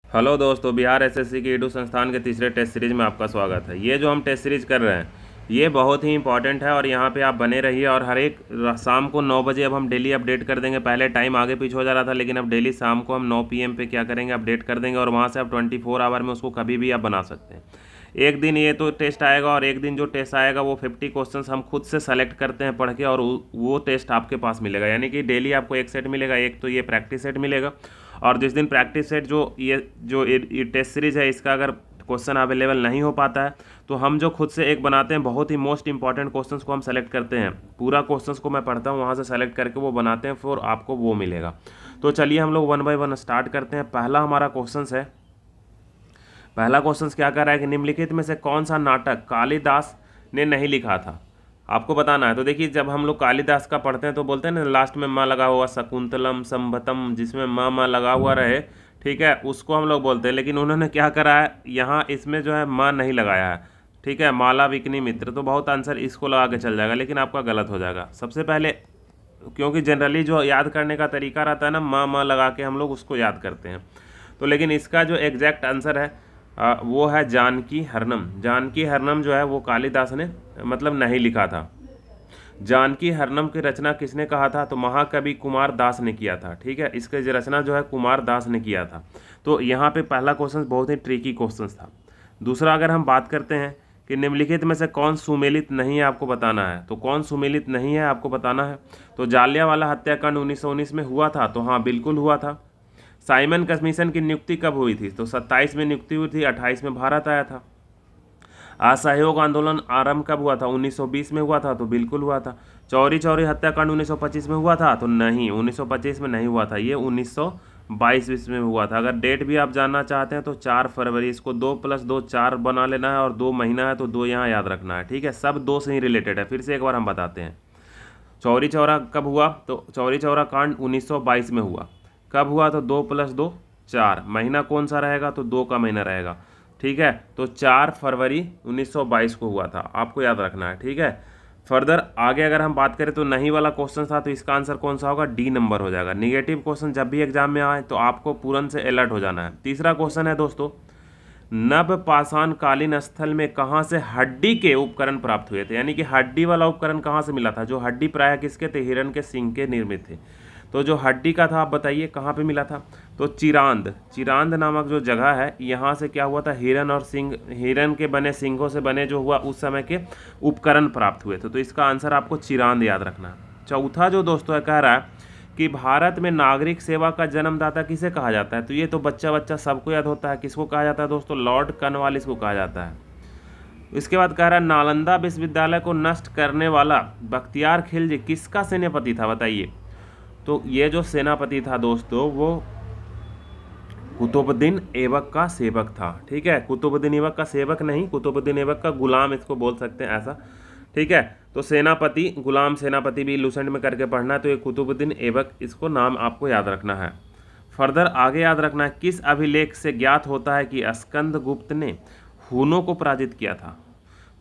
Hello दोस्तों, Bihar SSC के Edu संस्थान के तीसरे टेस्ट सीरीज में आपका स्वागत है। ये जो हम टेस्ट सीरीज कर रहे हैं ये बहुत ही इंपॉर्टेंट है और यहाँ पे आप बने रहिए। और हर एक शाम को 9 बजे अब हम डेली अपडेट कर देंगे। पहले टाइम आगे पीछे हो जा रहा था, लेकिन अब डेली शाम को हम 9 PM पे क्या करेंगे, अपडेट कर देंगे। और वहाँ से आप 24 आवर में उसको कभी भी आप बना सकते हैं। एक दिन ये तो टेस्ट आएगा और एक दिन जो टेस्ट आएगा वो 50 क्वेश्चंस हम खुद से सेलेक्ट करते हैं पढ़ के, और वो टेस्ट आपके पास मिलेगा। यानी कि डेली आपको एक सेट मिलेगा, एक तो ये प्रैक्टिस सेट मिलेगा। और जिस दिन प्रैक्टिस सेट ये टेस्ट सीरीज है, इसका अगर क्वेश्चन अवेलेबल नहीं हो पाता है तो हम जो खुद से एक बनाते हैं, बहुत ही मोस्ट इंपॉर्टेंट क्वेश्चंस को हम सेलेक्ट करते हैं। पूरा क्वेश्चंस को मैं पढ़ता हूँ, वहाँ से सेलेक्ट करके वो बनाते हैं, फिर आपको वो मिलेगा। तो चलिए हम लोग 1 बाय 1 स्टार्ट करते हैं। पहला हमारा क्वेश्चन है, पहला क्वेश्चन क्या कर रहा है कि निम्नलिखित में से कौन सा नाटक कालिदास ने नहीं लिखा था, आपको बताना है। तो देखिए, जब हम लोग कालिदास का पढ़ते हैं तो बोलते हैं ना, लास्ट में माँ लगा हुआ, शकुंतलम संभतम, जिसमें माँ लगा हुआ रहे, ठीक है, उसको हम लोग बोलते हैं। लेकिन उन्होंने क्या करा है, यहाँ इसमें जो है माँ नहीं लगाया है, ठीक है, माला विकनी मित्र। तो बहुत आंसर इसको लगा के चल जाएगा, लेकिन आपका गलत हो जाएगा। सबसे पहले, क्योंकि जनरली जो याद करने का तरीका रहता है ना, माँ लगा के हम लोग उसको याद करते हैं। तो लेकिन इसका जो एग्जैक्ट आंसर है वो है जानकी हरनम। जानकी हरनम जो है वो कालिदास ने मतलब नहीं लिखा था। जानकी हरनम की रचना किसने कहा था, तो महाकवि कुमार दास ने किया था, ठीक है। इसकी रचना जो है कुमार दास ने किया था। तो यहाँ पे पहला क्वेश्चन बहुत ही ट्रिकी क्वेश्चन था। दूसरा, अगर हम बात करते हैं कि निम्नलिखित में से कौन सुमेलित नहीं है, आपको बताना है। तो कौन सुमेलित नहीं है आपको बताना है। तो जालियांवाला हत्याकांड 1919 में हुआ था, तो हाँ बिल्कुल हुआ था। साइमन कमीशन की नियुक्ति कब हुई थी, तो 27 में नियुक्ति हुई थी, 28 में भारत आया था। असहयोग आंदोलन आरंभ कब हुआ था, 1920 में हुआ था, तो बिल्कुल हुआ था। चौरी चौरी हत्याकांड 1925 में हुआ था, तो नहीं, 1925 में नहीं हुआ था, ये 1922 में हुआ था। अगर डेट भी आप जानना चाहते हैं तो 4 फरवरी, इसको 2 + 2 4 बना लेना है, और 2 महीना है तो 2 यहाँ याद रखना है, ठीक है। सब 2 से ही रिलेटेड है। फिर से एक बार हम बताते हैं, चौरी चौरा कब हुआ, तो चौरी चौरा कांड 1922 में हुआ। कब हुआ, तो 2 + 2 4, महीना कौन सा रहेगा, तो 2 का महीना रहेगा, ठीक है। तो 4 फरवरी 1922 को हुआ था, आपको याद रखना है, ठीक है। फर्दर आगे अगर हम बात करें तो नहीं वाला क्वेश्चन था, तो इसका आंसर कौन सा होगा, डी नंबर हो जाएगा। निगेटिव क्वेश्चन जब भी एग्जाम में आए तो आपको पूरन से अलर्ट हो जाना है। तीसरा क्वेश्चन है दोस्तों, नव पाषाण कालीन स्थल में कहाँ से हड्डी के उपकरण प्राप्त हुए थे, यानी कि हड्डी वाला उपकरण कहाँ से मिला था। जो हड्डी प्रायः किसके थे, हिरण के सिंग के निर्मित थे। तो जो हड्डी का था, आप बताइए कहाँ पे मिला था, तो चिरांद, चिरांद नामक जो जगह है, यहाँ से क्या हुआ था, हिरण और सिंग, हिरण के बने सिंगों से बने जो हुआ उस समय के उपकरण प्राप्त हुए थे। तो इसका आंसर आपको चिरांद याद रखना है। चौथा जो दोस्तों है, कह रहा है कि भारत में नागरिक सेवा का जन्मदाता किसे कहा जाता है। तो ये तो बच्चा सबको याद होता है, किसको कहा जाता है दोस्तों, लॉर्ड कर्नवालिस को कहा जाता है। इसके बाद कह रहा है, नालंदा विश्वविद्यालय को नष्ट करने वाला बख्तियार खिलजी किसका सेनापति था, बताइए। तो ये जो सेनापति था दोस्तों, वो कुतुबुद्दीन ऐबक का सेवक था, ठीक है। कुतुबुद्दीन ऐबक का सेवक नहीं, कुतुबुद्दीन ऐबक का गुलाम इसको बोल सकते हैं, ऐसा, ठीक है। तो सेनापति, गुलाम सेनापति भी लूसेंट में करके पढ़ना है। तो ये कुतुबुद्दीन ऐबक, इसको नाम आपको याद रखना है। फर्दर आगे याद रखना है, किस अभिलेख से ज्ञात होता है कि स्कंदगुप्त ने हूनों को पराजित किया था।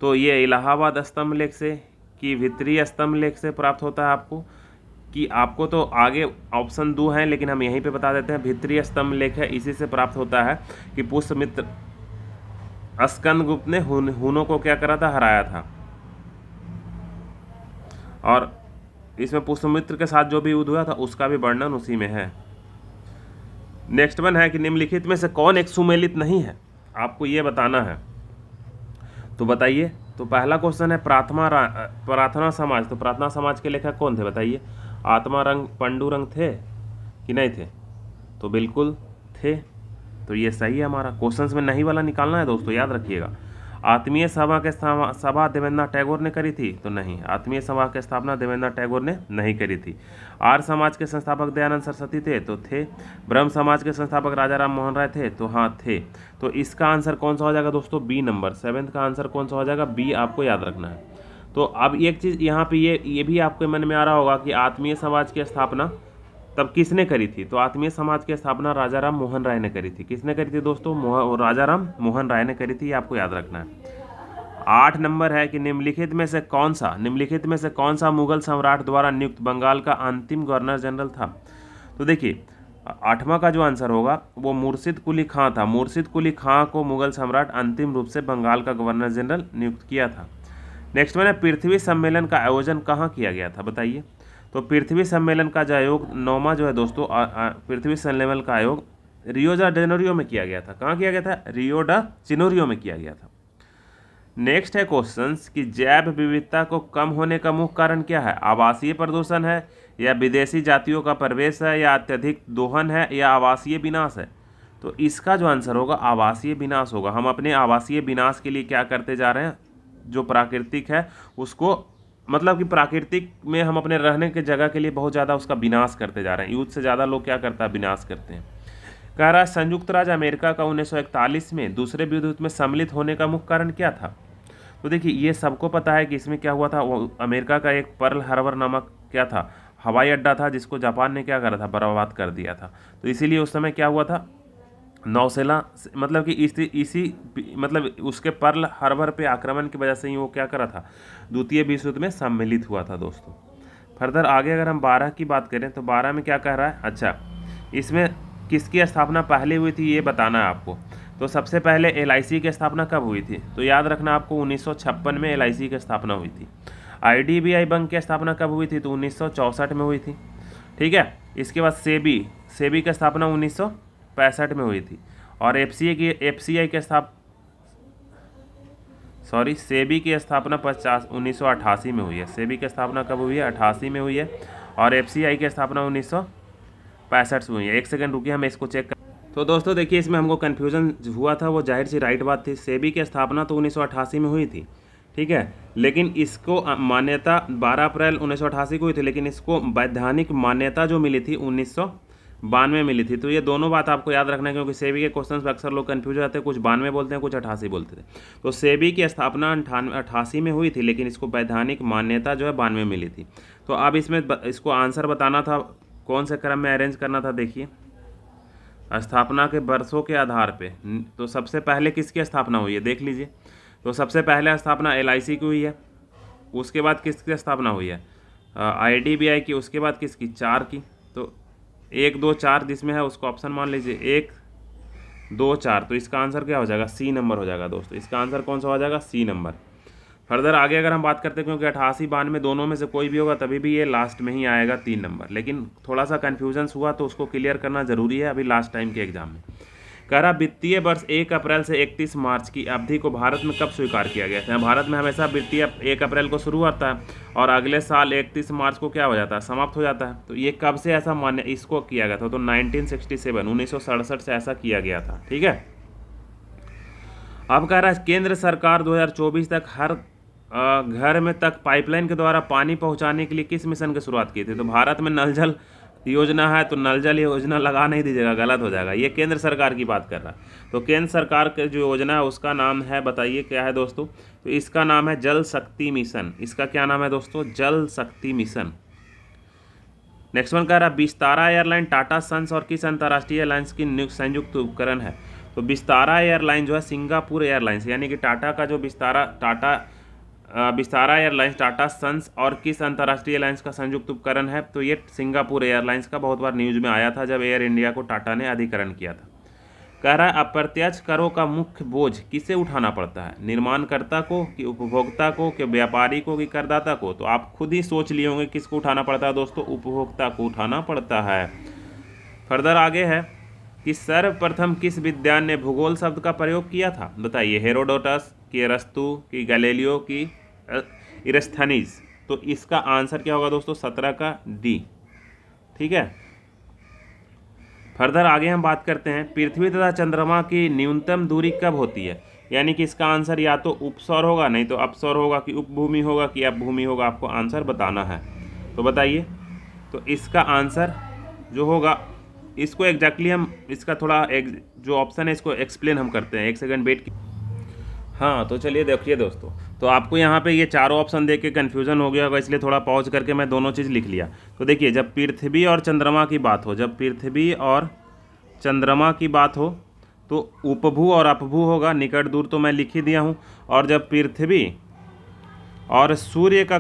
तो ये इलाहाबाद स्तंभ लेख से, कि भित्रीय स्तंभ लेख से प्राप्त होता है आपको, कि आपको तो आगे ऑप्शन 2 हैं, लेकिन हम यहीं पे बता देते हैं, भित्रीय स्तंभ लेख है, इसी से प्राप्त होता है कि पुष्यमित्र स्कंदगुप्त ने हूनों को क्या करा था, हराया था। और इसमें पुष्यमित्र के साथ जो भी युद्ध हुआ था उसका भी वर्णन उसी में है। नेक्स्ट वन है कि निम्नलिखित में से कौन एक सुमेलित नहीं है, आपको ये बताना है। तो बताइए। तो पहला क्वेश्चन है, प्रार्थना समाज। तो प्रार्थना समाज के लेखक कौन थे, बताइए। आत्मारंग पांडुरंग थे कि नहीं थे, तो बिल्कुल थे। तो ये सही है हमारा। क्वेश्चंस में नहीं वाला निकालना है दोस्तों, याद रखिएगा। आत्मीय सभा के सभा देवेंद्रनाथ टैगोर ने करी थी, तो नहीं, आत्मीय सभा की स्थापना देवेंद्रनाथ टैगोर ने नहीं करी थी। आर्य समाज के संस्थापक दयानंद सरस्वती थे, तो थे। ब्रह्म समाज के संस्थापक राजा राम मोहन राय थे, तो हाँ थे। तो इसका आंसर कौन सा हो जाएगा दोस्तों, बी नंबर। 7th का आंसर कौन सा हो जाएगा, बी, आपको याद रखना है। तो अब एक चीज़ यहाँ पे ये भी आपके मन में आ रहा होगा कि आत्मीय समाज की स्थापना तब किसने करी थी। तो आत्मीय समाज की स्थापना राजा राम मोहन राय ने करी थी। किसने करी थी दोस्तों, राजा राम मोहन राय ने करी थी, आपको याद रखना है। 8 नंबर है कि निम्नलिखित में से कौन सा मुगल सम्राट द्वारा नियुक्त बंगाल का अंतिम गवर्नर जनरल था। तो देखिए, 8वां का जो आंसर होगा वो मुर्शिद कुली खां था। मुर्शिद कुली खां को मुगल सम्राट अंतिम रूप से बंगाल का गवर्नर जनरल नियुक्त किया था। नेक्स्ट वन है पृथ्वी सम्मेलन का आयोजन कहाँ किया गया था, बताइए। तो पृथ्वी सम्मेलन का जो आयोग 9वां जो है दोस्तों पृथ्वी सम्मेलन का आयोग रियो ड जेनेरियो में किया गया था। कहाँ किया गया था? रियो ड जेनेरियो में किया गया था। नेक्स्ट है क्वेश्चंस कि जैव विविधता को कम होने का मुख्य कारण क्या है? आवासीय प्रदूषण है, या विदेशी जातियों का प्रवेश है, या अत्यधिक दोहन है, या आवासीय विनाश है? तो इसका जो आंसर होगा आवासीय विनाश होगा। हम अपने आवासीय विनाश के लिए क्या करते जा रहे हैं, जो प्राकृतिक है उसको, मतलब कि प्राकृतिक में हम अपने रहने के जगह के लिए बहुत ज़्यादा उसका विनाश करते जा रहे हैं। यूथ से ज़्यादा लोग क्या करता है, विनाश करते हैं। कह रहा है संयुक्त राज्य अमेरिका का 1941 में दूसरे विश्व युद्ध में सम्मिलित होने का मुख्य कारण क्या था? तो देखिए ये सबको पता है कि इसमें क्या हुआ था, वो अमेरिका का एक पर्ल हार्बर नामक क्या था, हवाई अड्डा था, जिसको जापान ने क्या करा था, बर्बाद कर दिया था। तो इसीलिए उस समय क्या हुआ था, नौसेना मतलब कि इसी मतलब उसके पर्ल हार्बर पे आक्रमण की वजह से ही वो क्या करा था, द्वितीय विश्व युद्ध में सम्मिलित हुआ था दोस्तों। फर्दर आगे अगर हम 12 की बात करें तो 12 में क्या कह रहा है, अच्छा इसमें किसकी स्थापना पहले हुई थी ये बताना है आपको। तो सबसे पहले LIC की स्थापना कब हुई थी? तो याद रखना आपको 1956 में LIC की स्थापना हुई थी। IDBI बैंक की स्थापना कब हुई थी? तो 1964 में हुई थी। ठीक है, इसके बाद सेबी की स्थापना 1965 में हुई थी। और FCI की सेबी की स्थापना 1988 में हुई है। सेबी की स्थापना कब हुई है? 88 में हुई है। और FCI की स्थापना 1965 में हुई है। एक सेकंड रुकिए, हम इसको चेक कर। तो दोस्तों देखिए इसमें हमको कन्फ्यूज़न हुआ था, वो जाहिर सी राइट बात थी। सेबी की स्थापना तो 1988 में हुई थी, ठीक है, लेकिन इसको मान्यता 12 अप्रैल 1988 को हुई थी, लेकिन इसको वैधानिक मान्यता जो मिली थी 1992 में मिली थी। तो ये दोनों बात आपको याद रखना है, क्योंकि सेबी के क्वेश्चन में अक्सर लोग कन्फ्यूज हो जाते हैं, कुछ 92 बोलते हैं, कुछ 88 बोलते थे। तो सेबी की स्थापना 88 में हुई थी, लेकिन इसको वैधानिक मान्यता जो है 92 में मिली थी। तो अब इसमें इसको आंसर बताना था, कौन से क्रम में अरेंज करना था। देखिए स्थापना के वर्षों के आधार पे, तो सबसे पहले किसकी स्थापना हुई है देख लीजिए। तो सबसे पहले स्थापना LIC की हुई है, उसके बाद किसकी स्थापना हुई है, IDBI की, उसके बाद किसकी, 4 की। तो 1 2 4 जिसमें है उसको ऑप्शन मान लीजिए 1 2 4। तो इसका आंसर क्या हो जाएगा, C नंबर हो जाएगा दोस्तों। इसका आंसर कौन सा हो जाएगा, C नंबर। फर्दर आगे अगर हम बात करते हैं, क्योंकि 88 92 दोनों में से कोई भी होगा तभी भी ये लास्ट में ही आएगा 3 नंबर। लेकिन थोड़ा सा कन्फ्यूजन हुआ तो उसको क्लियर करना जरूरी है अभी लास्ट टाइम के एग्जाम में। कह रहा वित्तीय वर्ष 1 अप्रैल से 31 मार्च की अवधि को भारत में कब स्वीकार किया गया था? भारत में हमेशा वित्तीय 1 अप्रैल को शुरू होता है और अगले साल 31 मार्च को क्या हो जाता है, समाप्त हो जाता है। तो ये कब से ऐसा मान्य इसको किया गया था? तो 1967 से ऐसा किया गया था, ठीक है। अब कह रहा है केंद्र सरकार 2024 तक हर घर में तक पाइपलाइन के द्वारा पानी पहुंचाने के लिए किस मिशन की शुरुआत की थी? तो भारत में नल जल योजना है, तो नल जल योजना लगा नहीं दीजिएगा, गलत हो जाएगा। ये केंद्र सरकार की बात कर रहा है। तो केंद्र सरकार की जो योजना है उसका नाम है, बताइए क्या है दोस्तों? तो इसका नाम है जल शक्ति मिशन। इसका क्या नाम है दोस्तों? जल शक्ति मिशन। नेक्स्ट वन कह रहा है विस्तारा एयरलाइन टाटा सन्स और किस अंतर्राष्ट्रीय एयरलाइंस की संयुक्त उपकरण है? तो विस्तारा एयरलाइन जो है सिंगापुर एयरलाइंस, यानी कि टाटा का जो विस्तारा एयरलाइंस टाटा सन्स और किस अंतर्राष्ट्रीय एयरलाइंस का संयुक्त उपकरण है? तो ये सिंगापुर एयरलाइंस का बहुत बार न्यूज में आया था जब एयर इंडिया को टाटा ने अधिकरण किया था। कह रहा है अप्रत्यक्ष करों का मुख्य बोझ किसे उठाना पड़ता है? निर्माणकर्ता को, कि उपभोक्ता को, कि व्यापारी को, कि करदाता को? तो आप खुद ही सोच लिए होंगे किसको उठाना पड़ता है दोस्तों, उपभोक्ता को उठाना पड़ता है। फर्दर आगे है कि सर्वप्रथम किस विद्वान ने भूगोल शब्द का प्रयोग किया था? बताइए, हेरोडोटस, कि अरस्तु, कि गैलीलियो, कि इरस्थनीज? तो इसका आंसर क्या होगा दोस्तों? 17 का D, ठीक है। फर्दर आगे हम बात करते हैं पृथ्वी तथा चंद्रमा की न्यूनतम दूरी कब होती है? यानी कि इसका आंसर या तो उपसौर होगा, नहीं तो अपसौर होगा, कि उपभूमि होगा, कि अपभूमि होगा। आपको आंसर बताना है, तो बताइए। तो इसका आंसर जो होगा, इसको एग्जैक्टली हम इसका थोड़ा जो ऑप्शन है इसको एक्सप्लेन हम करते हैं। एक सेकंड वेट की। हाँ तो चलिए देखिए दोस्तों, तो आपको यहाँ पे ये चारों ऑप्शन देख के कन्फ्यूज़न हो गया होगा, इसलिए थोड़ा पॉज करके मैं दोनों चीज़ लिख लिया। तो देखिए, जब पृथ्वी और चंद्रमा की बात हो, जब पृथ्वी और चंद्रमा की बात हो तो उपभू और अपभू होगा, निकट दूर तो मैं लिख ही दिया हूँ। और जब पृथ्वी और सूर्य का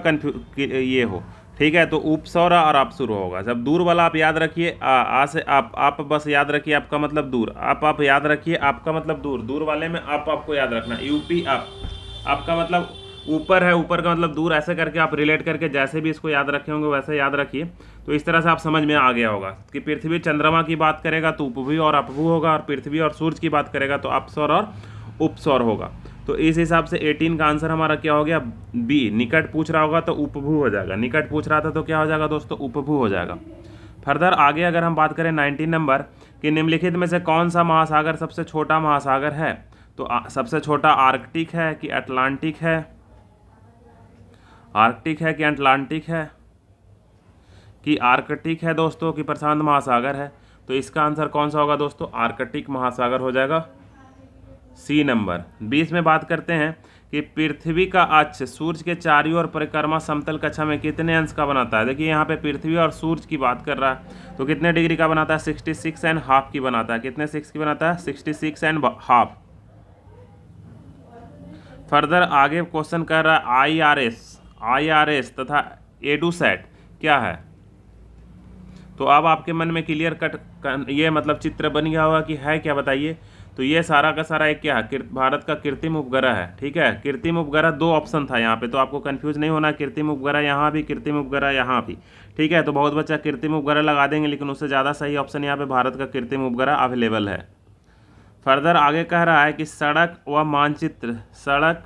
ये हो, ठीक है। तो उपसौर और अपसुर होगा। जब दूर वाला आप याद रखिए, आ से आप बस याद रखिए आपका मतलब दूर, आप याद रखिए आपका मतलब दूर, दूर वाले में आपको याद रखना, यूपी आपका मतलब ऊपर है, ऊपर का मतलब दूर, ऐसे करके आप रिलेट करके जैसे भी इसको याद रखे होंगे वैसे याद रखिए। तो इस तरह से आप समझ में आ गया होगा कि पृथ्वी चंद्रमा की बात करेगा तो उपभू और अपभू होगा, और पृथ्वी और सूर्य की बात करेगा तो अपसौर और उपसौर होगा। तो इस हिसाब से 18 का आंसर हमारा क्या हो गया, बी। निकट पूछ रहा होगा तो उपभू हो जाएगा, निकट पूछ रहा था तो क्या हो जाएगा दोस्तों, उपभू हो जाएगा। फर्दर आगे अगर हम बात करें 19 नंबर कि निम्नलिखित में से कौन सा महासागर सबसे छोटा महासागर है, तो सबसे छोटा आर्कटिक है कि अटलांटिक है, आर्कटिक है कि अटलांटिक है कि आर्कटिक है दोस्तों कि प्रशांत महासागर है। तो इसका आंसर कौन सा होगा दोस्तों, आर्कटिक महासागर हो जाएगा, सी नंबर। 20 में बात करते हैं कि पृथ्वी का अक्ष सूर्य के चारों ओर परिक्रमा समतल कक्षा में कितने अंश का बनाता है। देखिए यहाँ पे पृथ्वी और सूर्य की बात कर रहा है, तो कितने डिग्री का बनाता है, 66.5 की बनाता है। कितने 6 की बनाता है, 66.5। फर्दर आगे क्वेश्चन कर रहा है IRS तथा एडुसैट क्या है। तो अब आपके मन में क्लियर कट ये मतलब चित्र बन गया होगा कि है क्या, बताइए। तो ये सारा का सारा एक क्या है, भारत का कृत्रिम उपग्रह है। ठीक है, कृत्रिम उपग्रह, दो ऑप्शन था यहाँ पे, तो आपको कंफ्यूज नहीं होना, कृत्रिम उपग्रह यहाँ भी, कृत्रिम उपग्रह यहाँ भी। ठीक है, तो बहुत बच्चा कृत्रिम उपग्रह लगा देंगे, लेकिन उससे ज़्यादा सही ऑप्शन यहाँ पे भारत का कृत्रिम उपग्रह अवेलेबल है। फर्दर आगे कह रहा है कि सड़क व मानचित्र, सड़क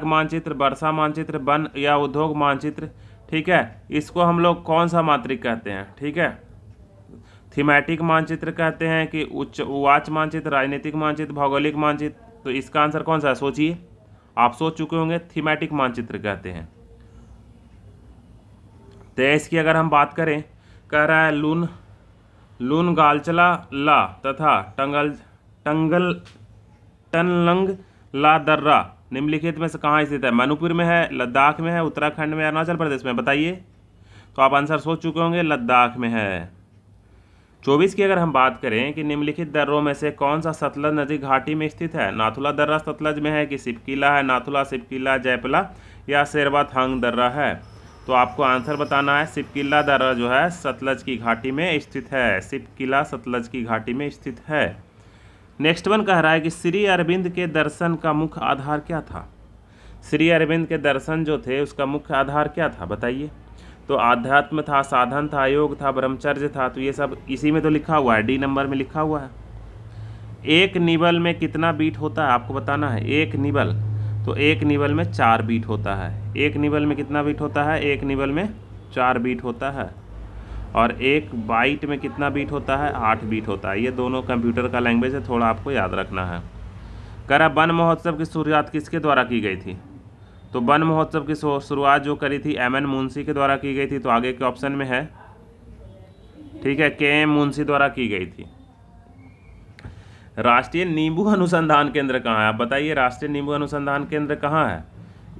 मानचित्र, वर्षा मानचित्र, वन या उद्योग मानचित्र। ठीक है, इसको हम लोग कौन सा मात्रिक कहते हैं, ठीक है, थीमेटिक मानचित्र कहते हैं कि उच्च मानचित्र, राजनीतिक मानचित्र, भौगोलिक मानचित्र। तो इसका आंसर कौन सा है, सोचिए, आप सोच चुके होंगे, थीमेटिक मानचित्र कहते हैं। 23 की अगर हम बात करें, कह रहा है लून गालचला ला तथा टनलंग ला दर्रा निम्नलिखित में से कहाँ स्थित है। मणिपुर में है, लद्दाख में है, उत्तराखंड में, अरुणाचल प्रदेश में, बताइए। तो आप आंसर सोच चुके होंगे, लद्दाख में है। 24 की अगर हम बात करें कि निम्नलिखित दर्रों में से कौन सा सतलज नदी घाटी में स्थित है। नाथुला दर्रा सतलज में है कि सिपकिला है, नाथुला, सिपकिला, जयपला या शेरवा थांग दर्रा है। तो आपको आंसर बताना है, सिपकिला दर्रा जो है सतलज की घाटी में स्थित है, सिपकिला सतलज की घाटी में स्थित है। नेक्स्ट वन कह रहा है कि श्री अरविंद के दर्शन का मुख्य आधार क्या था। श्री अरविंद के दर्शन जो थे उसका मुख्य आधार क्या था, बताइए। तो आध्यात्म था, साधन था, योग था, ब्रह्मचर्य था। तो ये सब इसी में तो लिखा हुआ है, डी नंबर में लिखा हुआ है। एक निबल में कितना बीट होता है आपको बताना है, एक निबल। तो एक निबल में 4 बीट होता है। एक निबल में कितना बीट होता है, एक निबल में 4 बीट होता है। और एक बाइट में कितना बीट होता है, 8 बीट होता है। ये दोनों कंप्यूटर का लैंग्वेज है, थोड़ा आपको याद रखना है। कह रहा वन महोत्सव की शुरुआत किसके द्वारा की गई थी। तो वन महोत्सव की शुरुआत जो करी थी एमएन मुंशी के द्वारा की गई थी। तो आगे के ऑप्शन में है, ठीक है, केएम मुंशी द्वारा की गई थी। राष्ट्रीय नींबू अनुसंधान केंद्र कहाँ है, आप बताइए। राष्ट्रीय नींबू अनुसंधान केंद्र कहाँ है,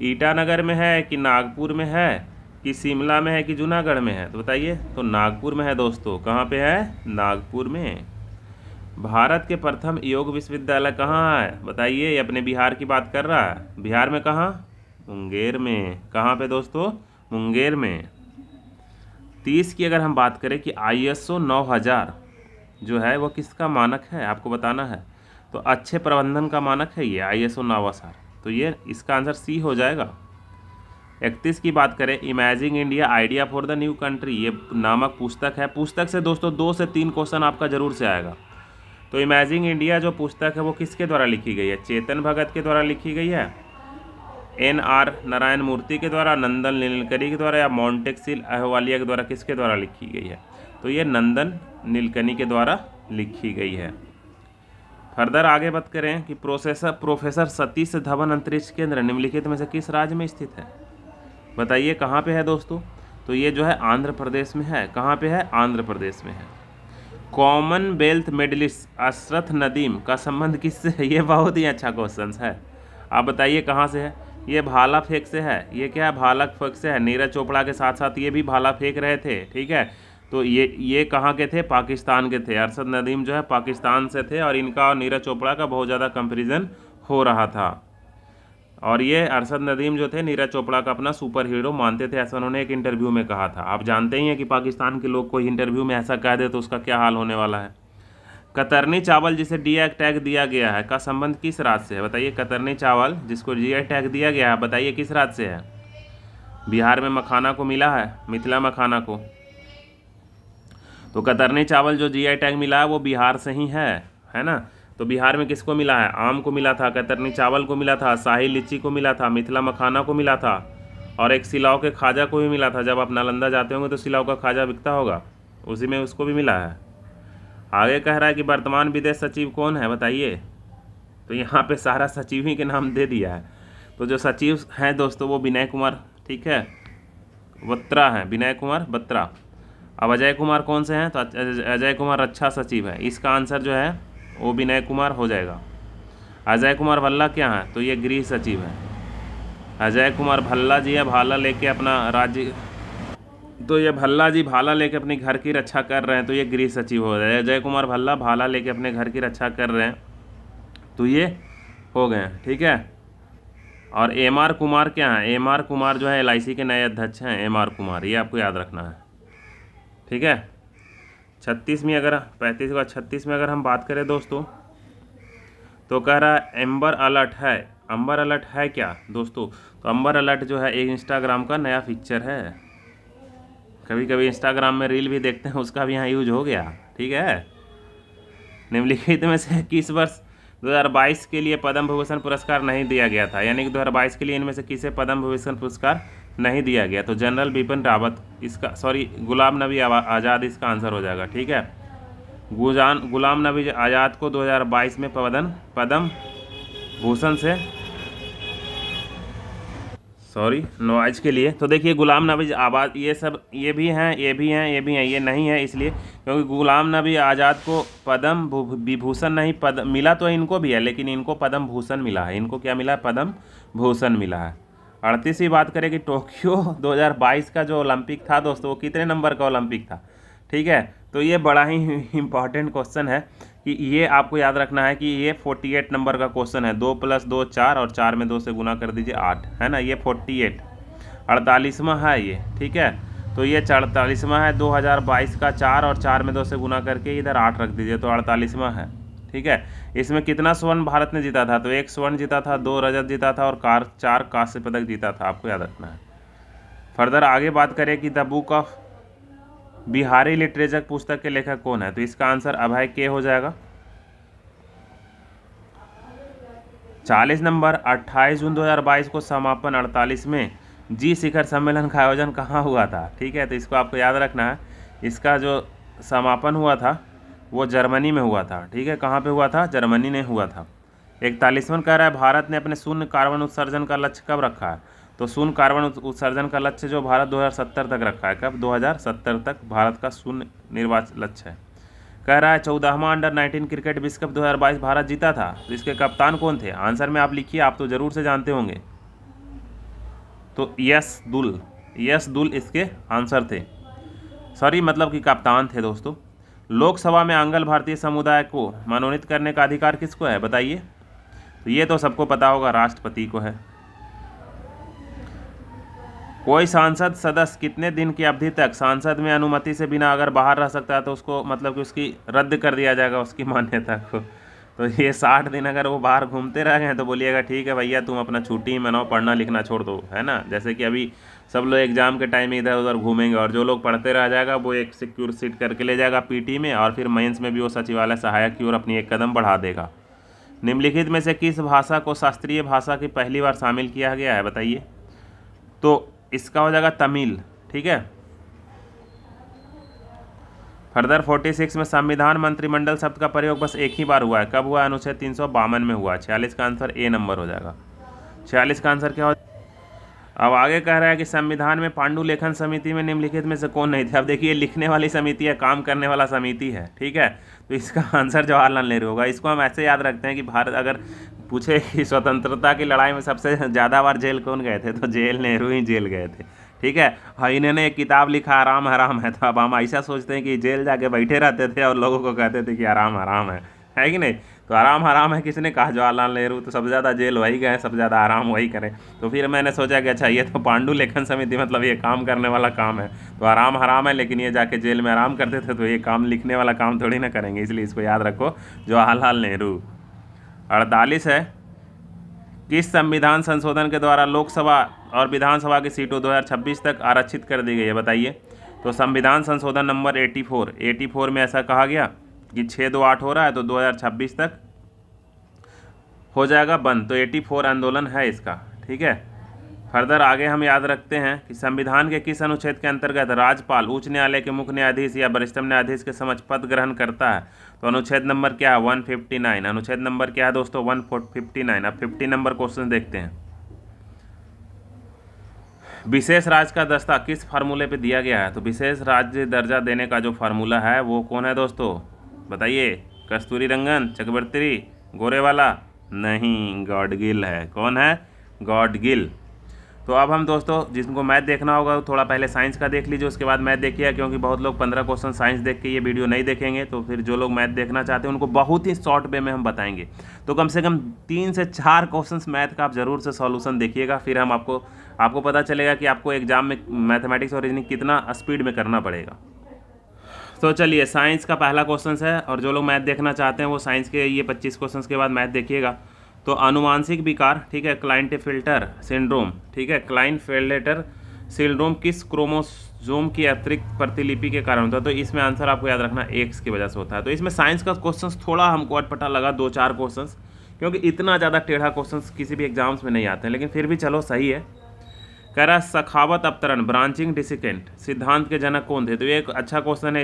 ईटानगर में है कि नागपुर में है कि शिमला में है कि जूनागढ़ में है। तो बताइए। तो नागपुर में है दोस्तों। कहाँ पे है, नागपुर में। भारत के प्रथम योग विश्वविद्यालय कहाँ है, बताइए। ये अपने बिहार की बात कर रहा है। बिहार में कहाँ, मुंगेर में। कहाँ पे दोस्तों, मुंगेर में। 30 की अगर हम बात करें कि ISO 9000 जो है वो किसका मानक है, आपको बताना है। तो अच्छे प्रबंधन का मानक है ये ISO 9000। तो ये इसका आंसर सी हो जाएगा। 31 की बात करें, imaging India idea for the new country, ये नामक पुस्तक है। पुस्तक से दोस्तों 2 से 3 क्वेश्चन आपका जरूर से आएगा। तो इमेजिंग इंडिया जो पुस्तक है वो किसके द्वारा लिखी गई है, चेतन भगत के द्वारा लिखी गई है, NR नारायण मूर्ति के द्वारा, नंदन नीलकनी के द्वारा, या मोंटेक्सिल अहवालिया के द्वारा, किसके द्वारा लिखी गई है। तो ये नंदन नीलकनी के द्वारा लिखी गई है। फर्दर आगे बात करें कि प्रोफेसर सतीश धवन अंतरिक्ष केंद्र निम्नलिखित में से किस राज्य में स्थित है, बताइए। कहाँ पे है दोस्तों। तो ये जो है आंध्र प्रदेश में है। कहाँ पे है, आंध्र प्रदेश में है। कॉमनवेल्थ मेडलिस्ट अशरफ नदीम का संबंध किससे है, ये बहुत ही अच्छा क्वेश्चन है। आप बताइए कहाँ से है। ये भाला फेंक से है। ये क्या है, भाला फेंक से है। नीरज चोपड़ा के साथ साथ ये भी भाला फेंक रहे थे, ठीक है। तो ये कहाँ के थे, पाकिस्तान के थे। अरशद नदीम जो है पाकिस्तान से थे, और इनका और नीरज चोपड़ा का बहुत ज़्यादा कंपेरिजन हो रहा था। और ये अरशद नदीम जो थे नीरज चोपड़ा का अपना सुपर हीरो मानते थे, ऐसा उन्होंने एक इंटरव्यू में कहा था। आप जानते ही हैं कि पाकिस्तान के लोग कोई इंटरव्यू में ऐसा कह दे तो उसका क्या हाल होने वाला है। कतरनी चावल जिसे जीआई टैग दिया गया है का संबंध किस राज्य से है, बताइए। कतरनी चावल जिसको जीआई टैग दिया गया है, बताइए किस राज्य से है। बिहार में मखाना को मिला है, मिथिला मखाना को। तो कतरनी चावल जो जीआई टैग मिला है वो बिहार से ही है ना। तो बिहार में किसको मिला है, आम को मिला था, कतरनी चावल को मिला था, शाही लीची को मिला था, मिथिला मखाना को मिला था, और एक सिलाव के खाजा को भी मिला था। जब आप नालंदा जाते होंगे तो सिलाव का खाजा बिकता होगा, उसी में उसको भी मिला है। आगे कह रहा है कि वर्तमान विदेश सचिव कौन है, बताइए। तो यहाँ पे सारा सचिव ही के नाम दे दिया है। तो जो सचिव हैं दोस्तों वो विनय कुमार, ठीक है, बत्रा हैं, विनय कुमार बत्रा। अब अजय कुमार कौन से हैं, तो अजय कुमार रक्षा सचिव है। इसका आंसर जो है वो विनय कुमार हो जाएगा। अजय कुमार भल्ला क्या है, तो ये गृह सचिव है। अजय कुमार भल्ला जी है, भाला लेके अपना राज्य, तो ये भल्ला जी भाला लेके अपने घर की रक्षा कर रहे हैं, तो ये गृह सचिव हो रहे हैं। अजय कुमार भल्ला भाला लेके अपने घर की रक्षा कर रहे हैं, तो ये हो गए, ठीक है। और एमआर कुमार क्या है, एमआर कुमार जो है एलआईसी के नए अध्यक्ष हैं, एमआर कुमार, ये आपको याद रखना है, ठीक है। 36 में अगर 35 का 36 में अगर हम बात करें दोस्तों, तो कह रहा है एम्बर अलर्ट है। अम्बर अलर्ट है क्या दोस्तों, तो अम्बर अलर्ट जो है एक इंस्टाग्राम का नया फीचर है। कभी कभी इंस्टाग्राम में रील भी देखते हैं, उसका भी यहाँ यूज हो गया, ठीक है। निम्नलिखित में से किस वर्ष 2022 के लिए पद्म भूषण पुरस्कार नहीं दिया गया था, यानी कि 2022 के लिए इनमें से किसे पद्म भूषण पुरस्कार नहीं दिया गया, तो जनरल बिपिन रावत इसका, सॉरी गुलाम नबी आज़ाद इसका आंसर हो जाएगा, ठीक है। गुलाम नबी आज़ाद को 2022 में पद्म भूषण से, सॉरी नवाज के लिए, तो देखिए गुलाम नबी आज़ाद, ये सब ये भी हैं, ये भी हैं, ये भी हैं, ये नहीं है इसलिए क्योंकि गुलाम नबी आज़ाद को पद्म विभूषण नहीं, पद्म मिला तो इनको भी है, लेकिन इनको पद्म भूषण मिला है। इनको क्या मिला है, पद्म भूषण मिला है। 38वीं बात करें कि टोक्यो 2022 का जो ओलंपिक था दोस्तों, वो कितने नंबर का ओलंपिक था, ठीक है। तो ये बड़ा ही इम्पॉर्टेंट क्वेश्चन है कि ये आपको याद रखना है कि ये 48 नंबर का क्वेश्चन है। 2 + 2 4 और 4 में 2 से गुना कर दीजिए 8, है ना। ये 48 48वां है ये, ठीक है। तो ये 48वां है 2022 का, 4 और 4 में 2 से गुना करके इधर 8 रख दीजिए, तो 48वां है, ठीक है। इसमें कितना स्वर्ण भारत ने जीता था, तो 1 स्वर्ण जीता था, 2 रजत जीता था और 4 कांस्य पदक जीता था, आपको याद रखना है। फर्दर आगे बात करें कि the book of Bihari literature पुस्तक के लेखक कौन है, तो इसका आंसर अभय के हो जाएगा। 40 नंबर 28 जून 2022 को समापन 48 में जी शिखर सम्मेलन का आयोजन कहाँ हुआ था, ठीक है। तो इसको आपको याद रखना है, इसका जो समापन हुआ था वो जर्मनी में हुआ था, ठीक है। कहाँ पे हुआ था, जर्मनी में हुआ था। 41वां कह रहा है भारत ने अपने शून्य कार्बन उत्सर्जन का लक्ष्य कब रखा है, तो शून्य कार्बन उत्सर्जन का लक्ष्य जो भारत 2070 तक रखा है, कब, 2070 तक भारत का शून्य निर्वाचन लक्ष्य है। कह रहा है 14वां अंडर-19 क्रिकेट विश्व कप 2022 भारत जीता था, तो इसके कप्तान कौन थे, आंसर में आप लिखिए, आप तो ज़रूर से जानते होंगे। तो यश दुल इसके आंसर थे, सॉरी मतलब कि कप्तान थे दोस्तों। लोकसभा में आंग्ल भारतीय समुदाय को मनोनीत करने का अधिकार किसको है, बताइए। तो ये तो सबको पता होगा, राष्ट्रपति को है। कोई सांसद सदस्य कितने दिन की अवधि तक सांसद में अनुमति से बिना अगर बाहर रह सकता है तो उसको मतलब कि उसकी रद्द कर दिया जाएगा उसकी मान्यता को। तो ये 60 दिन अगर वो बाहर घूमते रह गए तो बोलिएगा ठीक है भैया तुम अपना छुट्टी मनाओ, पढ़ना लिखना छोड़ दो, है ना। जैसे कि अभी सब लोग एग्जाम के टाइम में इधर उधर घूमेंगे और जो लोग पढ़ते रह जाएगा वो एक सिक्योर सीट करके ले जाएगा पीटी में, और फिर मेंस में भी वो सचिवालय सहायक की ओर अपनी एक कदम बढ़ा देगा। निम्नलिखित में से किस भाषा को शास्त्रीय भाषा की पहली बार शामिल किया गया है, बताइए। तो इसका हो जाएगा तमिल, ठीक है। फर्दर 46 में संविधान मंत्रिमंडल शब्द का प्रयोग बस एक ही बार हुआ है, कब हुआ, अनुच्छेद 352 में हुआ। 46 का आंसर ए नंबर हो जाएगा। 46 का आंसर क्या हो। अब आगे कह रहा है कि संविधान में पांडुलेखन समिति में निम्नलिखित में से कौन नहीं थे। अब देखिए लिखने वाली समिति है, काम करने वाला समिति है, ठीक है। तो इसका आंसर जवाहरलाल नेहरू होगा। इसको हम ऐसे याद रखते हैं कि भारत अगर पूछे कि स्वतंत्रता की लड़ाई में सबसे ज़्यादा बार जेल कौन गए थे, तो जेल नेहरू ही जेल गए थे, ठीक है। हाँ, इन्होंने एक किताब लिखा आराम हराम है, तो अब हम ऐसा सोचते हैं कि जेल जाके बैठे रहते थे और लोगों को कहते थे कि आराम हराम है कि नहीं। तो आराम हराम है किसने कहा? जवाहरलाल नेहरू। तो सबसे ज़्यादा जेल वही गए, सबसे ज़्यादा आराम वही करें। तो फिर मैंने सोचा कि अच्छा ये तो पांडु लेखन समिति मतलब ये काम करने वाला काम है, तो आराम हराम है, लेकिन ये जाके जेल में आराम करते थे, तो ये काम लिखने वाला काम थोड़ी ना करेंगे, इसलिए इसको याद रखो, जवाहरलाल नेहरू। 48 है, किस संविधान संशोधन के द्वारा लोकसभा और विधानसभा की सीटों 2026 तक आरक्षित कर दी गई है? बताइए। तो संविधान संशोधन नंबर 84 में ऐसा कहा गया कि 628 हो रहा है, तो 2026 तक हो जाएगा बंद। तो 84 आंदोलन है इसका, ठीक है। फर्दर आगे हम याद रखते हैं कि संविधान के किस अनुच्छेद के अंतर्गत राज्यपाल उच्च न्यायालय के मुख्य न्यायाधीश या वरिष्ठतम न्यायाधीश के समक्ष पद ग्रहण करता है? तो अनुच्छेद नंबर क्या है? 159। अनुच्छेद नंबर क्या है दोस्तों? 159। अब 50 नंबर क्वेश्चन देखते हैं। विशेष राज्य का दस्ता किस फार्मूले पे दिया गया है? तो विशेष राज्य दर्जा देने का जो फार्मूला है वो कौन है दोस्तों? बताइए। कस्तूरी रंगन, चक्रवर्ती, गोरेवाला? नहीं, गॉडगिल है। कौन है? गॉडगिल। तो अब हम दोस्तों, जिनको मैथ देखना होगा वो थोड़ा पहले साइंस का देख लीजिए, उसके बाद मैथ देखिए, क्योंकि बहुत लोग 15 क्वेश्चन साइंस देख के ये वीडियो नहीं देखेंगे, तो फिर जो लोग मैथ देखना चाहते हैं उनको बहुत ही शॉर्ट वे में हम बताएंगे। तो कम से कम 3 से 4 क्वेश्चंस मैथ का आप ज़रूर से सॉल्यूशन देखिएगा, फिर हम आपको पता चलेगा कि आपको एग्जाम में मैथमेटिक्स और रीजनिंग कितना स्पीड में करना पड़ेगा। तो चलिए, साइंस का पहला क्वेश्चन है, और जो लोग मैथ देखना चाहते हैं वो साइंस के ये 25 क्वेश्चन के बाद मैथ देखिएगा। तो अनुवांशिक विकार, ठीक है, क्लाइंटेफिल्टर सिंड्रोम, ठीक है, क्लाइनफेल्टर सिंड्रोम किस क्रोमोसोम की अतिरिक्त प्रतिलिपि के कारण होता है? तो इसमें आंसर आपको याद रखना एक्स की वजह से होता है। तो इसमें साइंस का क्वेश्चंस थोड़ा हमको अटपटा लगा, 2-4 क्वेश्चंस, क्योंकि इतना ज़्यादा टेढ़ा क्वेश्चंस किसी भी एग्जाम्स में नहीं आते हैं, लेकिन फिर भी चलो सही है। कह रहा सखावत अपतरण ब्रांचिंग डिसेकेंट सिद्धांत के जनक कौन थे? तो ये एक अच्छा क्वेश्चन है,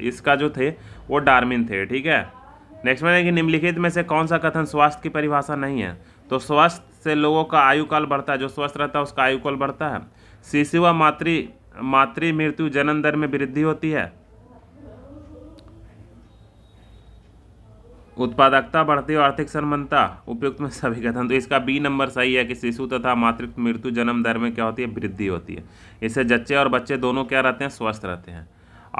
इसका जो थे वो डार्विन थे, ठीक है। नेक्स्ट में है कि निम्नलिखित में से कौन सा कथन स्वास्थ्य की परिभाषा नहीं है? तो स्वस्थ से लोगों का आयुकाल बढ़ता है, जो स्वस्थ रहता है उसका आयुकाल बढ़ता है। शिशु व मातृ मृत्यु जन्म दर में वृद्धि होती है। उत्पादकता बढ़ती है, आर्थिक संबंधता, उपयुक्त में सभी कथन। तो इसका बी नंबर सही है कि शिशु तथा मातृत्व मृत्यु जन्म दर में क्या होती है? वृद्धि होती है। इससे जच्चे और बच्चे दोनों क्या रहते हैं? स्वस्थ रहते हैं।